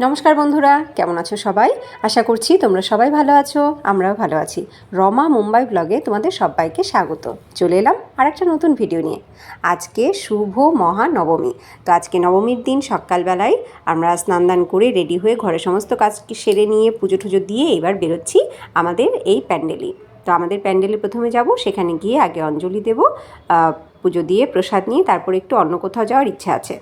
নমস্কার বন্ধুরা, কেমন আছো সবাই? আশা করছি তোমরা সবাই ভালো আছো, আমরাও ভালো আছি। রমা মুম্বাই ব্লগে তোমাদের সবাইকে স্বাগত। চলে এলাম আর একটা নতুন ভিডিও নিয়ে। আজকে শুভ মহানবমী। তো আজকে নবমীর দিন সকালবেলায় আমরা স্নান করে রেডি হয়ে ঘরের সমস্ত কাজ সেরে নিয়ে পুজো টুজো দিয়ে এবার বেরোচ্ছি আমাদের এই প্যান্ডেলে। তো আমাদের প্যান্ডেলে প্রথমে যাব, সেখানে গিয়ে আগে অঞ্জলি দেব, পুজো দিয়ে প্রসাদ নিয়ে তারপরে একটু অন্য কোথাও যাওয়ার ইচ্ছা আছে।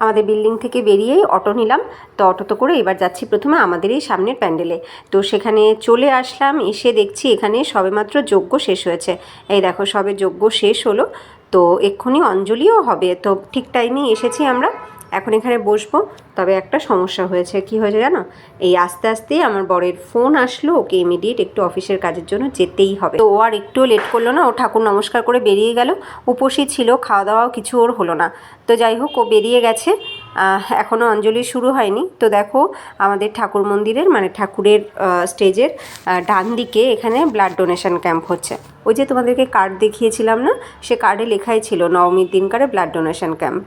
আমাদের বিল্ডিং থেকে বেরিয়েই অটো নিলাম। তো অটোতে করে এবার যাচ্ছি প্রথমে আমাদের এই সামনের প্যান্ডেলে। তো সেখানে চলে আসলাম, এসে দেখছি এখানে সবেমাত্র যজ্ঞ শেষ হয়েছে। এই দেখো, সবে যজ্ঞ শেষ হলো। তো এক্ষুনি অঞ্জলিও হবে। তো ঠিক টাইমেই এসেছি আমরা, এখন এখানে বসবো। তবে একটা সমস্যা হয়েছে। কি হয়েছে জানো? এই আস্তে আস্তে আমার বরের ফোন আসলো, ওকে ইমিডিয়েট একটু অফিসের কাজের জন্য যেতেই হবে। তো ও আর একটু লেট করলো না, ও ঠাকুর নমস্কার করে বেরিয়ে গেল। উপসী ছিল, খাওয়া দাওয়াও কিছু ওর হলো না। তো যাই হোক, ও বেরিয়ে গেছে। এখনও অঞ্জলি শুরু হয়নি। তো দেখো, আমাদের ঠাকুর মন্দিরের মানে ঠাকুরের স্টেজের ডান দিকে এখানে ব্লাড ডোনেশন ক্যাম্প হচ্ছে। ওই যে তোমাদেরকে কার্ড দেখিয়েছিলাম না, সে কার্ডে লেখাই ছিল নবমীর দিনকারে ব্লাড ডোনেশন ক্যাম্প।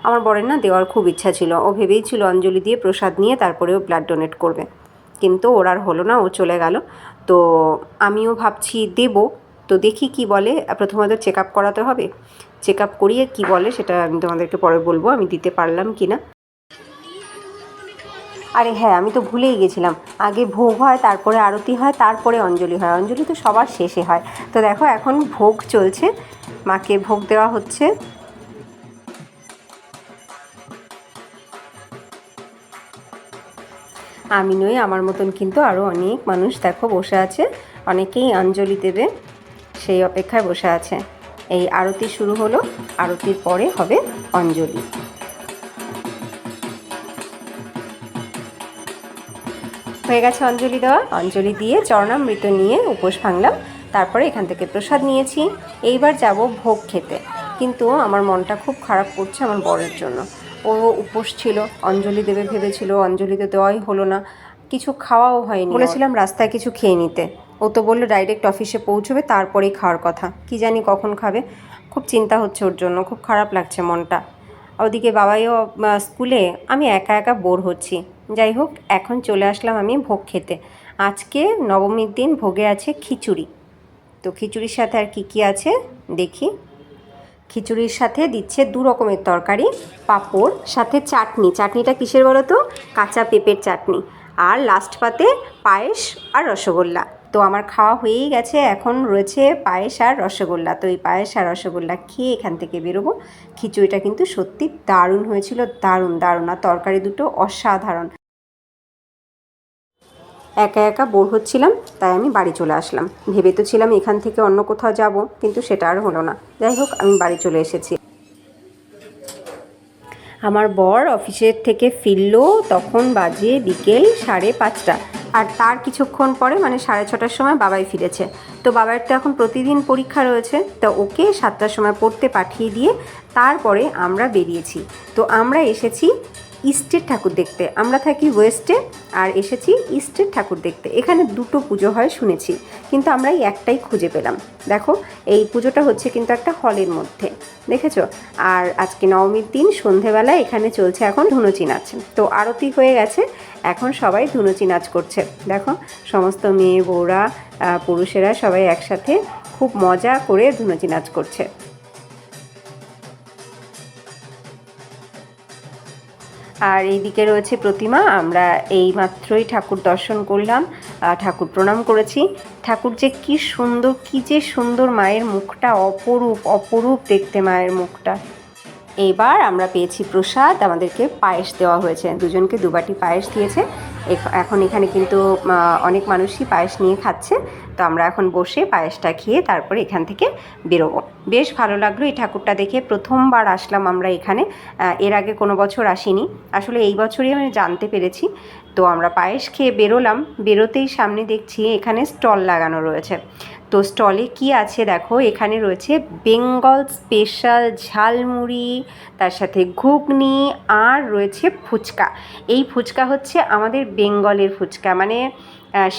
আমার বরের না দেওয়ার খুব ইচ্ছা ছিল, ও ভেবেই ছিল অঞ্জলি দিয়ে প্রসাদ নিয়ে তারপরেও ব্লাড ডোনেট করবে, কিন্তু ওর আর হলো না, ও চলে গেল। তো আমিও ভাবছি দেব। তো দেখি কি বলে। প্রথমত চেক আপ করাতে হবে, চেক আপ করিয়ে কী বলে সেটা আমি তোমাদেরকে পরে বলবো আমি দিতে পারলাম কি না। আরে হ্যাঁ, আমি তো ভুলেই গেছিলাম, আগে ভোগ হয়, তারপরে আরতি হয়, তারপরে অঞ্জলি হয়। অঞ্জলি তো সবার শেষে হয়। তো দেখো, এখন ভোগ চলছে, মাকে ভোগ দেওয়া হচ্ছে। আমি নই, আমার মতন কিন্তু আরও অনেক মানুষ দেখো বসে আছে, অনেকেই অঞ্জলি দেবে সেই অপেক্ষায় বসে আছে। এই আরতি শুরু হলো, আরতির পরে হবে অঞ্জলি। হয়ে গেছে অঞ্জলি দেওয়া। অঞ্জলি দিয়ে চরণামৃত নিয়ে উপোস ভাঙলাম, তারপরে এখান থেকে প্রসাদ নিয়েছি। এইবার যাব ভোগ খেতে। কিন্তু আমার মনটা খুব খারাপ করছে আমার বরের জন্য। ও উপোস ছিল, অঞ্জলি দেবে ভেবেছিল, অঞ্জলি তো দেওয়াই হলো না, কিছু খাওয়াও হয়নি। বলেছিলাম রাস্তায় কিছু খেয়ে নিতে, ও তো বললো ডাইরেক্ট অফিসে পৌঁছবে তারপরেই খাওয়ার কথা। কি জানি কখন খাবে। খুব চিন্তা হচ্ছে ওর জন্য, খুব খারাপ লাগছে মনটা। ওদিকে বাবাইও স্কুলে, আমি একা একা বোর হচ্ছি। যাই হোক, এখন চলে আসলাম আমি ভোগ খেতে। আজকে নবমীর দিন ভোগে আছে খিচুড়ি। তো খিচুড়ির সাথে আর কি কি আছে দেখি। খিচুড়ির সাথে দিচ্ছে দু রকমের তরকারি, পাঁপড়, সাথে চাটনি। চাটনিটা কিসের বলো তো? কাঁচা পেঁপের চাটনি। আর লাস্ট পাতে পায়েস আর রসগোল্লা। তো আমার খাওয়া হয়েই গেছে, এখন রয়েছে পায়েস আর রসগোল্লা। তো এই পায়েস আর রসগোল্লা খেয়ে এখান থেকে বেরোবো। খিচুড়িটা কিন্তু সত্যি দারুণ হয়েছিল, দারুণ দারুণ। আর তরকারি দুটো অসাধারণ। একা একা বোর হচ্ছিলাম, তাই আমি বাড়ি চলে আসলাম। ভেবে তো ছিলাম এখান থেকে অন্য কোথাও যাব, কিন্তু সেটা আর হলো না। যাই হোক, আমি বাড়ি চলে এসেছি। আমার বর অফিসের থেকে ফিরলো তখন বাজে বিকেল 5:30। আর তার কিছুক্ষণ পরে মানে 6:30টার সময় বাবাই ফিরেছে। তো বাবার তো এখন প্রতিদিন পরীক্ষা রয়েছে, তো ওকে 7টার সময় পড়তে পাঠিয়ে দিয়ে তারপরে আমরা বেরিয়েছি। তো আমরা এসেছি ইস্টের ঠাকুর দেখতে। আমরা থাকি ওয়েস্টে, আর এসেছি ইস্টের ঠাকুর দেখতে। এখানে দুটো পুজো হয় শুনেছি, কিন্তু আমরা এই একটাই খুঁজে পেলাম। দেখো, এই পুজোটা হচ্ছে কিন্তু একটা হলের মধ্যে, দেখেছো? আর আজকে নবমীর দিন সন্ধেবেলায় এখানে চলছে এখন ধুনুচি নাচ। তো আরতি হয়ে গেছে, এখন সবাই ধুনুচি নাচ করছে। দেখো, সমস্ত মেয়ে বউরা, পুরুষেরা সবাই একসাথে খুব মজা করে ধুনুচি নাচ করছে। আর এইদিকে রয়েছে প্রতিমা। আমরা এইমাত্রই ঠাকুর দর্শন করলাম, ঠাকুর প্রণাম করেছি। ঠাকুর যে কি সুন্দর, কি যে সুন্দর, মায়ের মুখটা অপরূপ অপরূপ দেখতে মায়ের মুখটা। এইবার আমরা পেয়েছি প্রসাদ, আমাদেরকে পায়েস দেওয়া হয়েছে, দুজনকে 2 বাটি পায়েস দিয়েছে। এখন এখানে কিন্তু অনেক মানুষই পায়েস নিয়ে খাচ্ছে। তো আমরা এখন বসে পায়েসটা খেয়ে তারপরে এখান থেকে বেরোবো। বেশ ভালো লাগলো এই ঠাকুরটা দেখে, প্রথমবার আসলাম আমরা এখানে। এর আগে কোনো বছর আসিনি, আসলে এই বছরই আমি জানতে পেরেছি। তো আমরা পায়েস খেয়ে বেরোলাম, বেরোতেই সামনে দেখছি এখানে স্টল লাগানো রয়েছে। তো স্টলে কি আছে দেখো, এখানে রয়েছে বেঙ্গল স্পেশাল ঝালমুড়ি, তার সাথে ঘুগনি, আর রয়েছে ফুচকা। এই ফুচকা হচ্ছে আমাদের বেঙ্গলের ফুচকা, মানে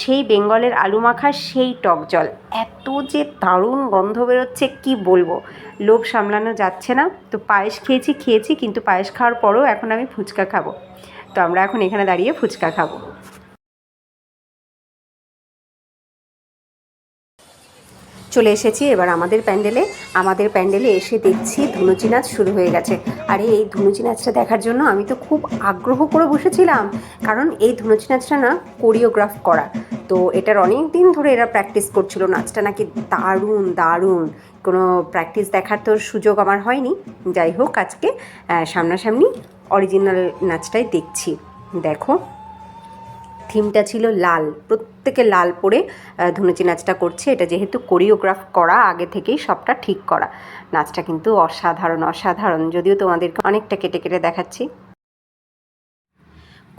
সেই বেঙ্গলের আলু মাখা, সেই টক জল। এত যে দারুণ গন্ধ বেরোচ্ছে কি বলবো, লোভ সামলানো যাচ্ছে না। তো পায়েস খেয়েছি কিন্তু পায়েস খাওয়ার পরেও এখন আমি ফুচকা খাবো। তো আমরা এখন এখানে দাঁড়িয়ে ফুচকা খাবো। চলে এসেছি এবার আমাদের প্যান্ডেলে এসে দেখছি ধুনুচি নাচ শুরু হয়ে গেছে। আরে এই ধুনুচি নাচটা দেখার জন্য আমি তো খুব আগ্রহ করে বসেছিলাম, কারণ এই ধুনুচি নাচটা না কোরিওগ্রাফ করা। তো এটার অনেক দিন ধরে এরা প্র্যাকটিস করছিল, নাচটা নাকি দারুণ দারুণ। কোনো প্র্যাকটিস দেখার তো সুযোগ আমার হয়নি, যাই হোক আজকে সামনাসামনি অরিজিনাল নাচটাই দেখছি। দেখো থিমটা ছিল লাল, প্রত্যেকে লাল পরে ধুনুচি নাচটা করছে। এটা যেহেতু কোরিওগ্রাফ করা, আগে থেকেই সবটা ঠিক করা। নাচটা কিন্তু অসাধারণ অসাধারণ, যদিও তোমাদেরকে অনেকটা কেটে কেটে দেখাচ্ছি।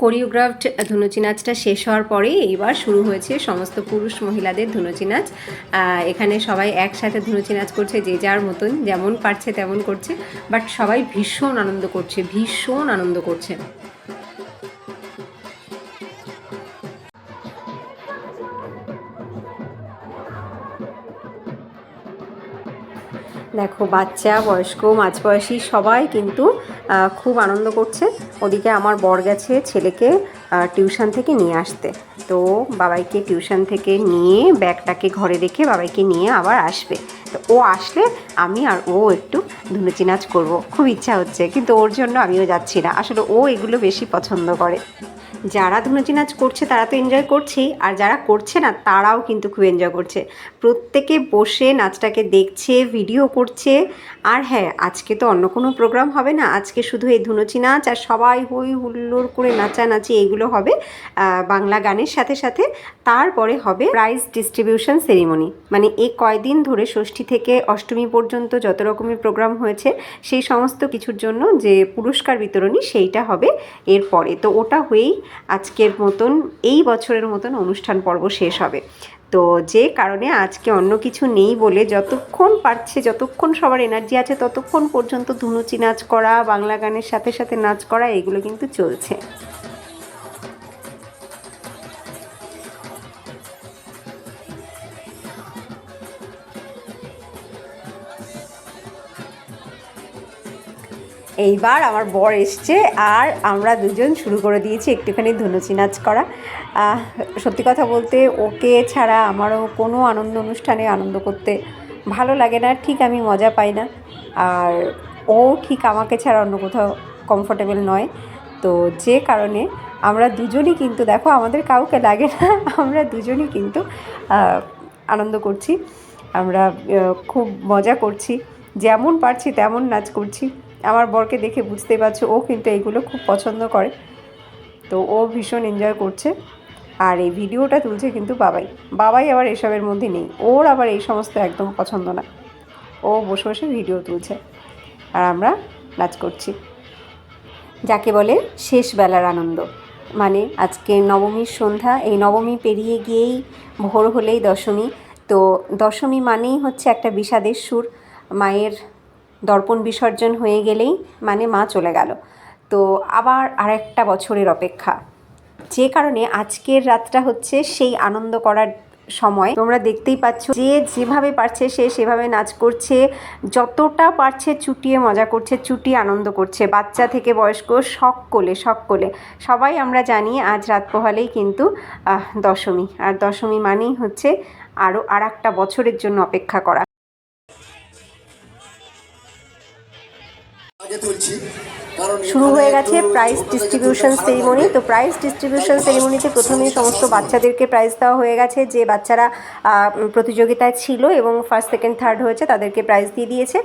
কোরিওগ্রাফড ধুনুচি নাচটা শেষ হওয়ার পরে এবার শুরু হয়েছে সমস্ত পুরুষ মহিলাদের ধুনুচি নাচ। এখানে সবাই একসাথে ধুনুচি নাচ করছে, যে যার মতন যেমন পারছে তেমন করছে, বাট সবাই ভীষণ আনন্দ করছে, ভীষণ আনন্দ করছে। দেখো বাচ্চা, বয়স্ক, মাঝবয়সী সবাই কিন্তু খুব আনন্দ করছে। ওদিকে আমার বর গেছে ছেলেকে টিউশন থেকে নিয়ে আসতে। তো বাবাইকে টিউশন থেকে নিয়ে ব্যাগটাকে ঘরে রেখে বাবাইকে নিয়ে আবার আসবে। তো ও আসলে আমি আর ও একটু ধুনুচি নাচ করবো, খুব ইচ্ছা হচ্ছে, কিন্তু ওর জন্য আমিও যাচ্ছি না। আসলে ও এগুলো বেশি পছন্দ করে। যারা ধুনুচি নাচ করছে তারা তো এনজয় করছেই, আর যারা করছে না তারাও কিন্তু খুব এনজয় করছে। প্রত্যেকে বসে নাচটাকে দেখছে, ভিডিও করছে। আর হ্যাঁ, আজকে তো অন্য কোনো প্রোগ্রাম হবে না, আজকে শুধু এই ধুনুচি নাচ আর সবাই হই হুল্লোড় করে নাচানাচি এইগুলো হবে বাংলা গানের সাথে সাথে। তারপরে হবে প্রাইজ ডিস্ট্রিবিউশন সেরিমনি, মানে এই কয়দিন ধরে ষষ্ঠী থেকে অষ্টমী পর্যন্ত যত রকমের প্রোগ্রাম হয়েছে সেই সমস্ত কিছুর জন্য যে পুরস্কার বিতরণী সেইটা হবে এরপরে। তো ওটা হয়েই আজকের মতন, এই বছরের মতন অনুষ্ঠান পর্ব শেষ হবে। তো যে কারণে আজকে অন্য কিছু নেই বলে যতক্ষণ পারছে, যতক্ষণ সবার এনার্জি আছে ততক্ষণ পর্যন্ত ধুনুচি নাচ করা, বাংলা গানের সাথে সাথে নাচ করা, এগুলো কিন্তু চলছে। এইবার আমার বর এসছে আর আমরা দুজন শুরু করে দিয়েছি একটুখানি ধুনুচি নাচ করা। সত্যি কথা বলতে ওকে ছাড়া আমারও কোনো আনন্দ অনুষ্ঠানে আনন্দ করতে ভালো লাগে না, ঠিক আমি মজা পাই না। আর ও ঠিক আমাকে ছাড়া অন্য কোথাও কমফোর্টেবল নয়। তো যে কারণে আমরা দুজনই কিন্তু, দেখো আমাদের কাউকে লাগে না, আমরা দুজনই কিন্তু আনন্দ করছি। আমরা খুব মজা করছি, যেমন পারছি তেমন নাচ করছি। আমার বরকে দেখে বুঝতেই পারছো ও কিন্তু এইগুলো খুব পছন্দ করে, তো ও ভীষণ এনজয় করছে। আর এই ভিডিওটা তুলছে কিন্তু বাবাই আবার এসবের মধ্যে নেই, ওর আবার এই সমস্ত একদম পছন্দ না। ও বসে বসে ভিডিও তুলছে আর আমরা নাচ করছি, যাকে বলে শেষ বেলার আনন্দ। মানে আজকে নবমীর সন্ধ্যা, এই নবমী পেরিয়ে গিয়েই ভোর হলেই দশমী। তো দশমী মানেই হচ্ছে একটা বিষাদের সুর। মায়ের দর্পণ বিসর্জন হয়ে গেলেই মানে মা চলে গেল, তো আবার আরেকটা বছরের অপেক্ষা। যে কারণে আজকের রাতটা হচ্ছে সেই আনন্দ করার সময়। তোমরা দেখতেই পাচ্ছ যে যেভাবে পারছে সে সেভাবে নাচ করছে, যতটা পারছে চুটিয়ে মজা করছে, চুটিয়ে আনন্দ করছে, বাচ্চা থেকে বয়স্ক সকলে সকলে। সবাই আমরা জানি আজ রাত পোহালেই কিন্তু দশমী, আর দশমী মানেই হচ্ছে আরও একটা বছরের জন্য অপেক্ষা করা। শুরু হয়ে গেছে প্রাইজ ডিস্ট্রিবিউশন সেরিমনি। তো প্রাইজ ডিস্ট্রিবিউশন সেরিমনিতে প্রথমেই সমস্ত বাচ্চাদেরকে প্রাইজ দেওয়া হয়ে গেছে। যে বাচ্চারা প্রতিযোগিতায় ছিল এবং ফার্স্ট সেকেন্ড থার্ড হয়েছে তাদেরকে প্রাইজ দিয়ে দিয়েছে।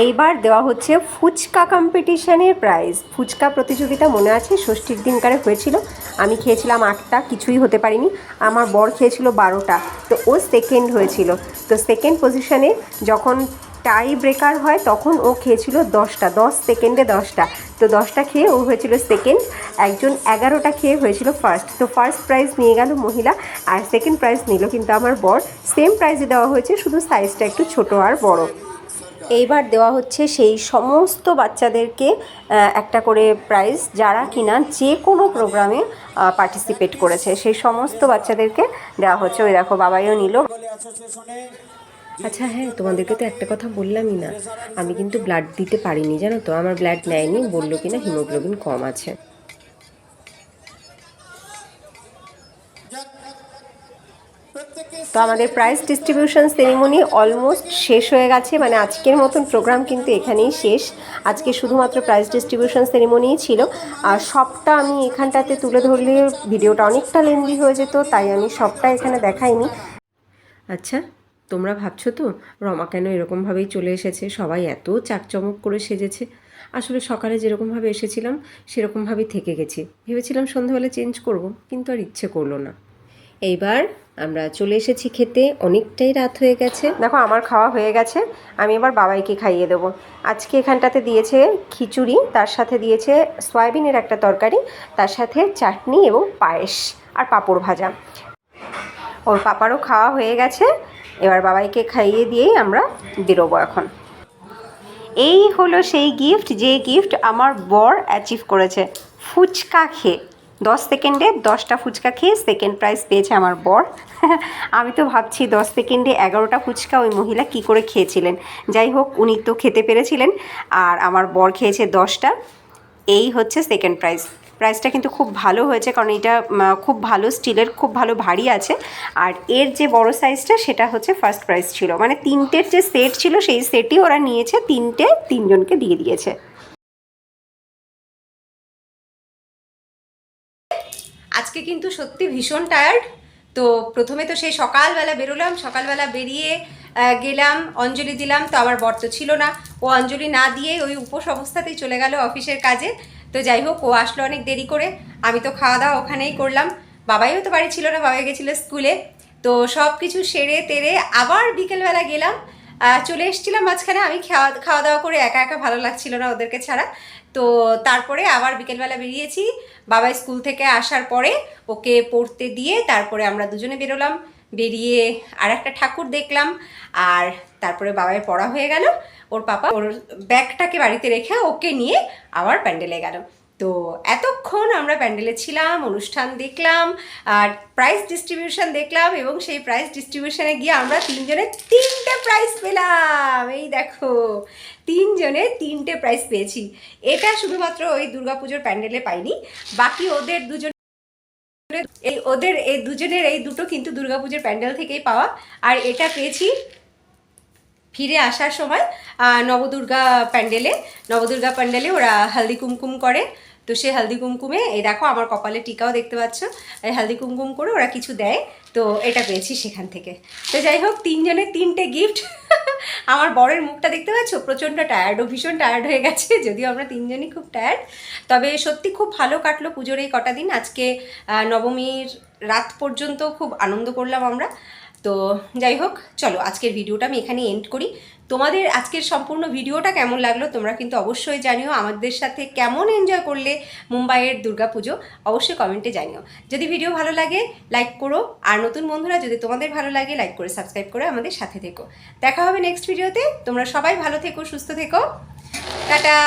এইবার দেওয়া হচ্ছে ফুচকা কম্পিটিশানের প্রাইজ। ফুচকা প্রতিযোগিতা মনে আছে ষষ্ঠীর দিনকারে হয়েছিল, আমি খেয়েছিলাম 8টা, কিছুই হতে পারিনি। আমার বর খেয়েছিল 12টা, তো ও সেকেন্ড হয়েছিল। তো সেকেন্ড পজিশনে যখন টাই ব্রেকার হয় তখন ও খেয়েছিল 10টা, 10 সেকেন্ডে 10টা। তো 10টা খেয়ে ও হয়েছিল সেকেন্ড, একজন 11টা খেয়ে হয়েছিল ফার্স্ট। তো ফার্স্ট প্রাইজ নিয়ে গেল মহিলা, আর সেকেন্ড প্রাইজ নিল কিন্তু আমার বর। সেম প্রাইজে দেওয়া হয়েছে, শুধু সাইজটা একটু ছোটো আর বড়। এইবার দেওয়া হচ্ছে সেই সমস্ত বাচ্চাদেরকে একটা করে প্রাইজ যারা কিনা যে কোনো প্রোগ্রামে পার্টিসিপেট করেছে, সেই সমস্ত বাচ্চাদেরকে দেওয়া হচ্ছে। ওই দেখো বাবাইও নিল। আচ্ছা হ্যাঁ, তোমাদেরকে তো একটা কথা বললামই না, আমি কিন্তু ব্লাড দিতে পারিনি জানো তো, আমার ব্লাড নেয়নি, বললো কিনা হিমোগ্লোবিন কম আছে। আমাদের প্রাইজ ডিস্ট্রিবিউশন সেরিমনি অলমোস্ট শেষ হয়ে গেছে, মানে আজকের মতন প্রোগ্রাম কিন্তু এখানেই শেষ। আজকে শুধুমাত্র প্রাইজ ডিস্ট্রিবিউশন সেরিমনিই ছিল, আর সবটা আমি এখানটাতে তুলে ধরলে ভিডিওটা অনেকটা লেন্দি হয়ে যেত, তাই আমি সবটা এখানে দেখাইনি। আচ্ছা, তোমরা ভাবছো তো রমা কেন এরকমভাবেই চলে এসেছে, সবাই এত চাকচমক করে সেজেছে। আসলে সকালে যেরকমভাবে এসেছিলাম সেরকমভাবেই থেকে গেছি, ভেবেছিলাম সন্ধ্যাবেলা চেঞ্জ করব, কিন্তু আর ইচ্ছে করলো না। এইবার আমরা চলে এসেছি খেতে, অনেকটাই রাত হয়ে গেছে। দেখো আমার খাওয়া হয়ে গেছে, আমি এবার বাবাইকে খাইয়ে দেবো। আজকে এখানটাতে দিয়েছে খিচুড়ি, তার সাথে দিয়েছে সয়াবিনের একটা তরকারি, তার সাথে চাটনি এবং পায়েস আর পাঁপড় ভাজা। ওর পাপারও খাওয়া হয়ে গেছে, এবার বাবাইকে খাইয়ে দিয়েই আমরা বেরোবো এখন। এই হলো সেই গিফট, যে গিফট আমার বর অ্যাচিভ করেছে ফুচকা খেয়ে। 10 সেকেন্ডে 10টা ফুচকা খেয়ে সেকেন্ড প্রাইজ পেয়েছে আমার বর। আমি তো ভাবছি 10 সেকেন্ডে 11টা ফুচকা ওই মহিলা কি করে খেয়েছিলেন। যাই হোক, উনি তো খেতে পেরেছিলেন, আর আমার বর খেয়েছে 10টা। এই হচ্ছে সেকেন্ড প্রাইজ। প্রাইসটা কিন্তু খুব ভালো হয়েছে, কারণ এটা খুব ভালো স্টিলের, খুব ভালো ভারী আছে। আর এর যে বড় সাইজটা সেটা হচ্ছে ফার্স্ট প্রাইজ ছিল, মানে 3টের যে সেট ছিল সেই সেটই ওরা নিয়েছে, 3জনকে দিয়ে দিয়েছে। আজকে কিন্তু সত্যি ভীষণ টায়ার্ড। তো প্রথমে তো সেই সকালবেলা বেরোলাম, সকালবেলা বেরিয়ে গেলাম, অঞ্জলি দিলাম, তো আমার বর তো ছিল না, ও অঞ্জলি না দিয়ে ওই উপোস অবস্থাতেই চলে গেল অফিসের কাজে। তো যাই হোক, ও আসলো অনেক দেরি করে, আমি তো খাওয়া দাওয়া ওখানেই করলাম। বাবাইও তো বাড়ি ছিল না, বাবাই গেছিলো স্কুলে। তো সব কিছু সেরে তেরে আবার বিকেলবেলা গেলাম, চলে এসেছিলাম মাঝখানে। আমি খাওয়া দাওয়া করে একা একা ভালো লাগছিল না ওদেরকে ছাড়া। তো তারপরে আবার বিকেলবেলা বেরিয়েছি, বাবা স্কুল থেকে আসার পরে ওকে পড়তে দিয়ে তারপরে আমরা দুজনে বেরোলাম। বেরিয়ে আর একটা ঠাকুর দেখলাম, আর তারপরে বাবাই পড়া হয়ে গেল। ওর পাপা ওর ব্যাগটাকে বাড়িতে রেখে ওকে নিয়ে আবার প্যান্ডেলে গেল। তো এতক্ষণ আমরা প্যান্ডেলে ছিলাম, অনুষ্ঠান দেখলাম, আর প্রাইজ ডিস্ট্রিবিউশন দেখলাম, এবং সেই প্রাইজ ডিস্ট্রিবিউশনে গিয়ে আমরা 3জনে 3টে প্রাইজ পেলাম। এই দেখো, 3জনে 3টে প্রাইজ পেয়েছি। এটা শুধুমাত্র ওই দুর্গাপুজোর প্যান্ডেলে পাইনি, বাকি ওদের দুজনের এই দুটো কিন্তু দুর্গাপুজোর প্যান্ডেল থেকেই পাওয়া। আর এটা পেয়েছি ফিরে আসার সময় নবদুর্গা প্যান্ডেলে ওরা হলদি কুমকুম করে। তো সে হলদি কুমকুমে, এই দেখো আমার কপালে টিকাও দেখতে পাচ্ছ, এই হলদি কুমকুম করে ওরা কিছু দেয়, তো এটা পেয়েছি সেখান থেকে। তো যাই হোক, 3জনের 3টে গিফট। আমার বরের মুখটা দেখতে পাচ্ছ, প্রচণ্ড টায়ার্ড, ও ভীষণ টায়ার্ড হয়ে গেছে, যদিও আমরা 3জনই খুব টায়ার্ড। তবে সত্যি খুব ভালো কাটলো পুজোর এই কটা দিন। আজকে নবমীর রাত পর্যন্ত খুব আনন্দ করলাম আমরা। তো যাই হোক, চলো আজকের ভিডিওটা আমি এখানে এন্ড করি। তোমাদের আজকের সম্পূর্ণ ভিডিওটা কেমন লাগলো তোমরা কিন্তু অবশ্যই জানিও। আমাদের সাথে কেমন এনজয় করলে মুম্বাইয়ের দুর্গাপুজো অবশ্যই কমেন্টে জানিও। যদি ভিডিও ভালো লাগে লাইক করো, আর নতুন বন্ধুরা যদি তোমাদের ভালো লাগে লাইক করে সাবস্ক্রাইব করে আমাদের সাথে থেকো। দেখা হবে নেক্সট ভিডিওতে। তোমরা সবাই ভালো থেকো, সুস্থ থেকো, টাটা।